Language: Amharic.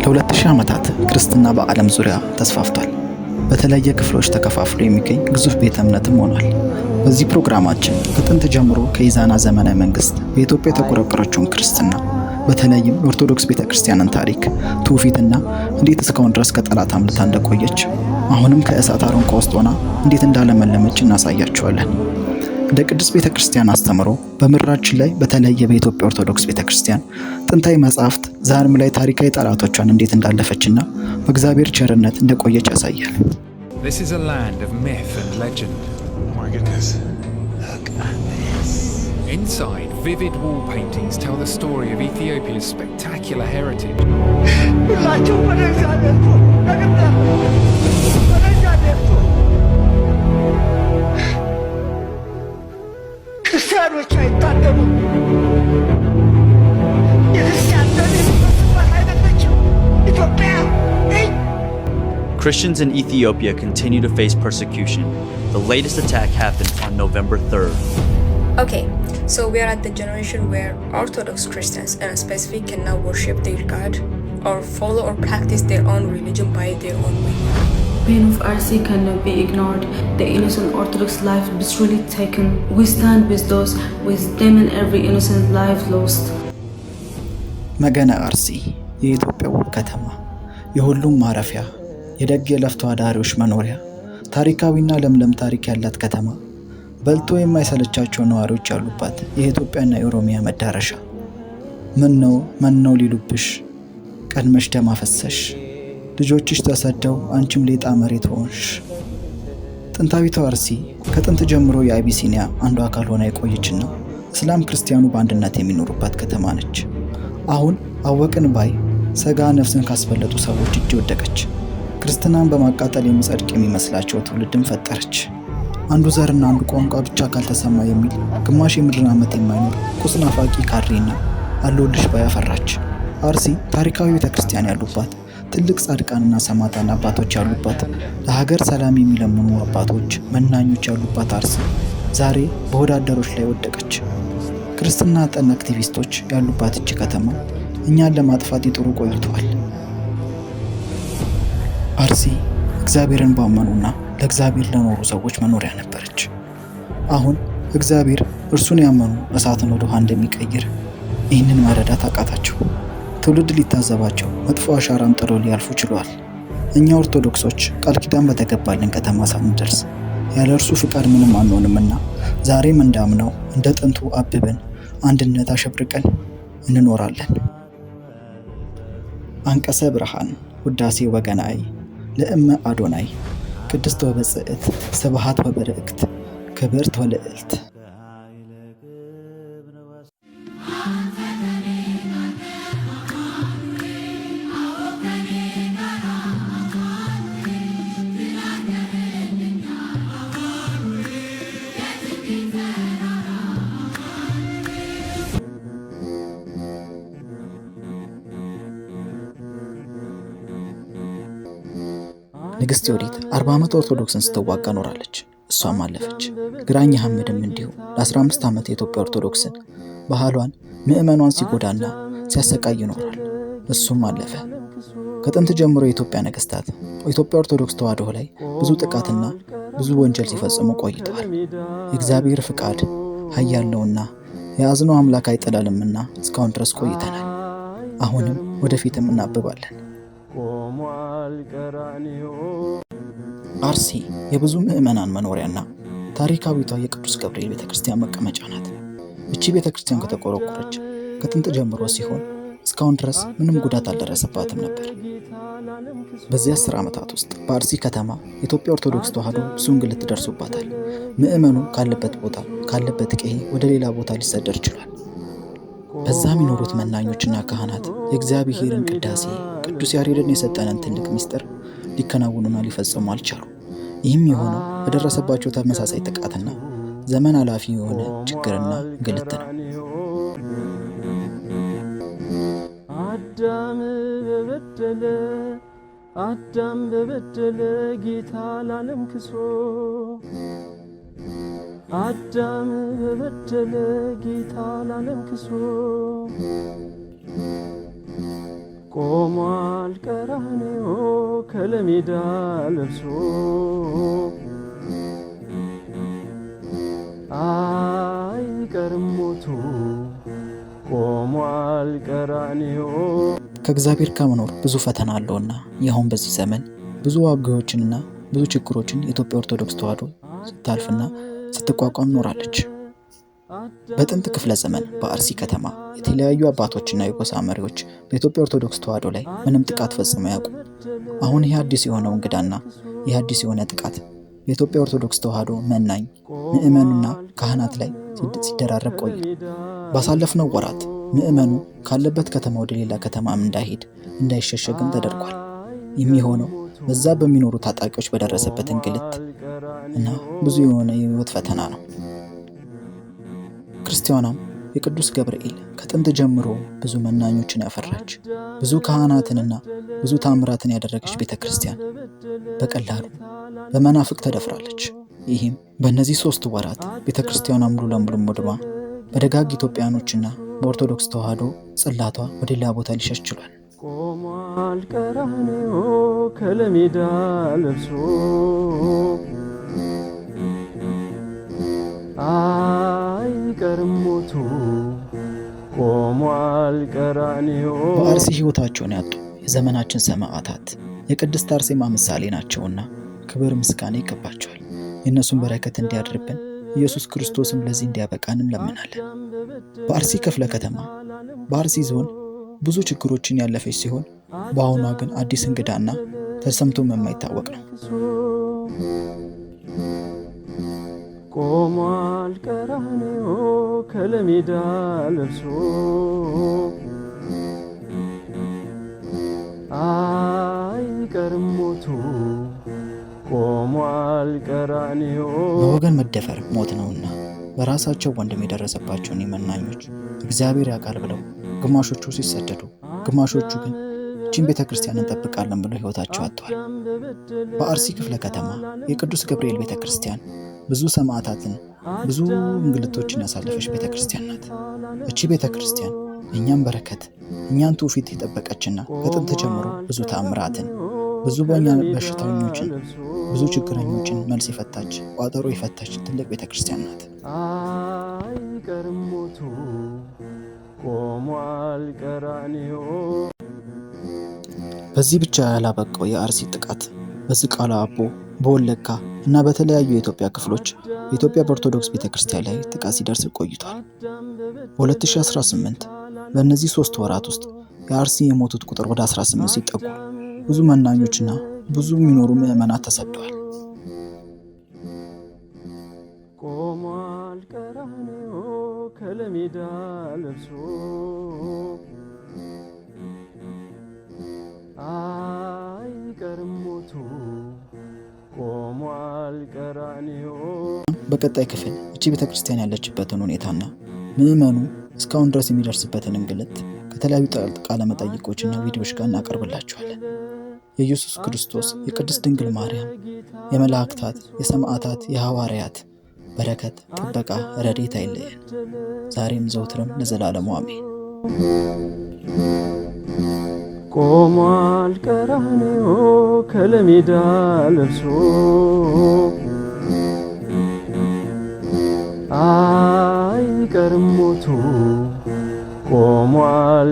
ለ2000 ዓመታት ክርስትና በዓለም ዙሪያ ተስፋፍቷል። በተለያየ ክፍሎች ተከፋፍሎ የሚገኝ ግዙፍ ቤተ እምነትም ሆኗል። በዚህ ፕሮግራማችን ከጥንት ጀምሮ ከኢዛና ዘመነ መንግስት በኢትዮጵያ የተቆረቆረችውን ክርስትና በተለይም የኦርቶዶክስ ቤተክርስቲያንን ታሪክ፣ ትውፊትና እንዴት እስካሁን ድረስ ከጠላት አምልጣ እንደቆየች አሁንም ከእሳት አረንቋ ውስጥ ሆና እንዴት እንዳለመለመች እናሳያችኋለን። እንደ ቅዱስ ቤተክርስቲያን አስተምሮ በምድራችን ላይ በተለየ በኢትዮጵያ ኦርቶዶክስ ቤተክርስቲያን ጥንታዊ መጻሕፍት ዛሬም ላይ ታሪካዊ ጠላቶቿን እንዴት እንዳለፈችና በእግዚአብሔር ቸርነት እንደቆየች ያሳያል። This is a land of myth and legend. Oh my goodness. Look at this. Inside, vivid wall paintings tell the story of Ethiopia's spectacular heritage. Christians in Ethiopia continue to face persecution. The latest attack happened on November 3rd. Okay, so we are at the generation where Orthodox Christians in a specific can now worship their God or follow or practice their own religion by their own way. Pain of RC cannot be ignored. The innocent Orthodox life is truly taken. We stand with those with them and every innocent life lost. መገነ አርሲ የኢትዮጵያ ውብ ከተማ፣ የሁሉም ማረፊያ፣ የደግ የለፍቶ አዳሪዎች መኖሪያ፣ ታሪካዊና ለምለም ታሪክ ያላት ከተማ፣ በልቶ የማይሰለቻቸው ነዋሪዎች ያሉባት የኢትዮጵያና የኦሮሚያ መዳረሻ። ምን ነው ሊሉብሽ ቀድመሽ ደም አፈሰሽ፣ ልጆችሽ ተሰደው አንቺም ሌጣ መሬት ሆንሽ። ጥንታዊቷ አርሲ ከጥንት ጀምሮ የአቢሲኒያ አንዱ አካል ሆና የቆየችና እስላም ክርስቲያኑ በአንድነት የሚኖሩባት ከተማ ነች። አሁን አወቅን ባይ ሰጋ ነፍስን ካስበለጡ ሰዎች እጅ ወደቀች። ክርስትናን በማቃጠል የሚጸድቅ የሚመስላቸው ትውልድን ፈጠረች። አንዱ ዘርና አንዱ ቋንቋ ብቻ ካልተሰማ የሚል ግማሽ የምድርን ዓመት የማይኖር ቁስ ናፋቂ ካድሬና አለሁልሽ ባይ አፈራች። አርሲ ታሪካዊ ቤተክርስቲያን ያሉባት፣ ትልቅ ጻድቃንና ሰማዕታት አባቶች ያሉባት፣ ለሀገር ሰላም የሚለምኑ አባቶች መናኞች ያሉባት አርሲ ዛሬ በወዳደሮች ላይ ወደቀች። ክርስትና ጠል አክቲቪስቶች ያሉባት እቺ ከተማ እኛን ለማጥፋት ይጥሩ ቆይተዋል። አርሲ እግዚአብሔርን ባመኑና ለእግዚአብሔር ለኖሩ ሰዎች መኖሪያ ነበረች። አሁን እግዚአብሔር እርሱን ያመኑ እሳትን ወደ ውሃ እንደሚቀይር ይህንን መረዳት አቃታቸው። ትውልድ ሊታዘባቸው መጥፎ አሻራም ጥለው ሊያልፉ ችለዋል። እኛ ኦርቶዶክሶች ቃል ኪዳን በተገባልን ከተማ ሳንደርስ ያለ እርሱ ፍቃድ ምንም አንሆንምና ዛሬም እንዳምነው እንደ ጥንቱ አብበን አንድነት አሸብርቀን እንኖራለን። አንቀሰ ብርሃን ውዳሴ ወገናይ ለእመ አዶናይ ቅድስት ወበጽዕት ስብሐት ወበረክት ክብርት ወልዕልት። ንግሥት ዮዲት 40 ዓመት ኦርቶዶክስን ስትዋጋ ኖራለች። እሷም አለፈች። ግራኝ አህመድም እንዲሁ ለ15 ዓመት የኢትዮጵያ ኦርቶዶክስን ባህሏን ምዕመኗን ሲጎዳና ሲያሰቃይ ኖሯል። እሱም አለፈ። ከጥንት ጀምሮ የኢትዮጵያ ነገስታት ኢትዮጵያ ኦርቶዶክስ ተዋሕዶ ላይ ብዙ ጥቃትና ብዙ ወንጀል ሲፈጽሙ ቆይተዋል። የእግዚአብሔር ፍቃድ ኃያል ነውና የያዝነው አምላክ አይጥለንምና እስካሁን ድረስ ቆይተናል። አሁንም ወደፊትም እናብባለን። አርሲ የብዙ ምዕመናን መኖሪያና ታሪካዊቷ የቅዱስ ገብርኤል ቤተክርስቲያን መቀመጫ ናት። እቺ ቤተክርስቲያን ከተቆረቆረች ከጥንት ጀምሮ ሲሆን እስካሁን ድረስ ምንም ጉዳት አልደረሰባትም ነበር። በዚህ 10 ዓመታት ውስጥ በአርሲ ከተማ የኢትዮጵያ ኦርቶዶክስ ተዋሕዶ ብዙ እንግልት ደርሶባታል። ምዕመኑ ካለበት ቀዬ ወደ ሌላ ቦታ ሊሰደድ ችሏል። በዛ የሚኖሩት መናኞችና ካህናት የእግዚአብሔርን ቅዳሴ ቅዱስ ያሬድን የሰጠንን ትልቅ ምስጢር ሊከናወኑና ሊፈጽሙ አልቻሉ። ይህም የሆነው በደረሰባቸው ተመሳሳይ ጥቃትና ዘመን አላፊ የሆነ ችግርና እንግልት ነው። አዳም በበደለ አዳም በበደለ ጌታ ለዓለም ክሶ አዳም በበደለ ጌታ ለዓለም ክሶ ቆሟል ቀራንዮ ከለሜዳ ለብሶ አይቀርም ሞቱ ቆሟል ቀራንዮ። ከእግዚአብሔር ከመኖር ብዙ ፈተና አለውና ይኸውን በዚህ ዘመን ብዙ ዋጋዎችንና ብዙ ችግሮችን የኢትዮጵያ ኦርቶዶክስ ተዋሕዶ ስታልፍና ስትቋቋም ኖራለች። በጥንት ክፍለ ዘመን በአርሲ ከተማ የተለያዩ አባቶችና የጎሳ መሪዎች በኢትዮጵያ ኦርቶዶክስ ተዋሕዶ ላይ ምንም ጥቃት ፈጽመው ያውቁ። አሁን ይህ አዲስ የሆነው እንግዳና ይህ አዲስ የሆነ ጥቃት በኢትዮጵያ ኦርቶዶክስ ተዋሕዶ መናኝ ምእመኑና ካህናት ላይ ሲደራረብ ቆየ። ባሳለፍነው ወራት ምእመኑ ካለበት ከተማ ወደ ሌላ ከተማም እንዳይሸሸግም ተደርጓል። የሚሆነው በዛ በሚኖሩ ታጣቂዎች በደረሰበት እንግልት እና ብዙ የሆነ የህይወት ፈተና ነው። ክርስቲያኗም የቅዱስ ገብርኤል ከጥንት ጀምሮ ብዙ መናኞችን ያፈራች ብዙ ካህናትንና ብዙ ታምራትን ያደረገች ቤተክርስቲያን በቀላሉ በመናፍቅ ተደፍራለች። ይህም በእነዚህ 3 ወራት ቤተክርስቲያኗ ሙሉ ለሙሉ ወድማ በደጋግ ኢትዮጵያኖችና በኦርቶዶክስ ተዋሕዶ ጽላቷ ወደ ሌላ ቦታ ሊሸሽ ችሏል። ቆሟል ቀራንዮ ከለሜዳ ለብሶ አይቀርም ሞቱ ቆሟል ቀራንዮ። በአርሲ ሕይወታቸውን ያጡ የዘመናችን ሰማዕታት የቅድስት አርሴማ ምሳሌ ናቸውና ክብር ምስጋና ይገባቸዋል። የእነሱን በረከት እንዲያድርብን ኢየሱስ ክርስቶስም ለዚህ እንዲያበቃን እንለምናለን። በአርሲ ክፍለ ከተማ በአርሲ ዞን ብዙ ችግሮችን ያለፈች ሲሆን በአሁኗ ግን አዲስ እንግዳና ተሰምቶም የማይታወቅ ነው። ቆሟል ቀራንዮ ከለሜዳ ለብሶ አይቀርም ሞቱ ቆሟል ቀራንዮ። በወገን መደፈር ሞት ነውና በራሳቸው ወንድም የደረሰባቸውን የመናኞች እግዚአብሔር ያውቃል ብለው ግማሾቹ ሲሰደዱ፣ ግማሾቹ ግን እቺን ቤተክርስቲያን እንጠብቃለን ብለው ሕይወታቸው አጥተዋል። በአርሲ ክፍለ ከተማ የቅዱስ ገብርኤል ቤተክርስቲያን ብዙ ሰማዕታትን ብዙ እንግልቶችን ያሳለፈች ቤተክርስቲያን ናት። እቺ ቤተክርስቲያን እኛን በረከት እኛን ትውፊት የጠበቀችና ከጥንት ጀምሮ ብዙ ተአምራትን ብዙ በእኛ በሽተኞችን ብዙ ችግረኞችን መልስ የፈታች ቋጠሮ የፈታች ትልቅ ቤተክርስቲያን ናት። አይቀርም ሞቱ ቆሟል ቀራንዮ። በዚህ ብቻ ያላበቃው የአርሲ ጥቃት በዝቋላ አቦ፣ በወለጋ እና በተለያዩ የኢትዮጵያ ክፍሎች የኢትዮጵያ ኦርቶዶክስ ቤተክርስቲያን ላይ ጥቃት ሲደርስ ቆይቷል። በ2018 በእነዚህ 3 ወራት ውስጥ የአርሲ የሞቱት ቁጥር ወደ 18 ሲጠጉ ብዙ መናኞችና ብዙ የሚኖሩ ምዕመናት ተሰደዋል። ቆሟል ቀራንዮ ከለሜዳ ለብሶ አይቀርም ሞቱ ቆሟል ቀራንዮ። በቀጣይ ክፍል እቺ ቤተክርስቲያን ያለችበትን ሁኔታና ምዕመኑ እስካሁን ድረስ የሚደርስበትን እንግልት ከተለያዩ ቃለ መጠይቆችና ቪዲዮዎች ጋር እናቀርብላችኋለን። የኢየሱስ ክርስቶስ፣ የቅድስት ድንግል ማርያም፣ የመላእክታት፣ የሰማዕታት፣ የሐዋርያት በረከት፣ ጥበቃ፣ ረድኤት አይለየን ዛሬም ዘውትርም ለዘላለሙ አሜን። ቆሟል ቀራንዮ ከለሜዳ ለብሶ አይቀርም ሞቱ ቆሟል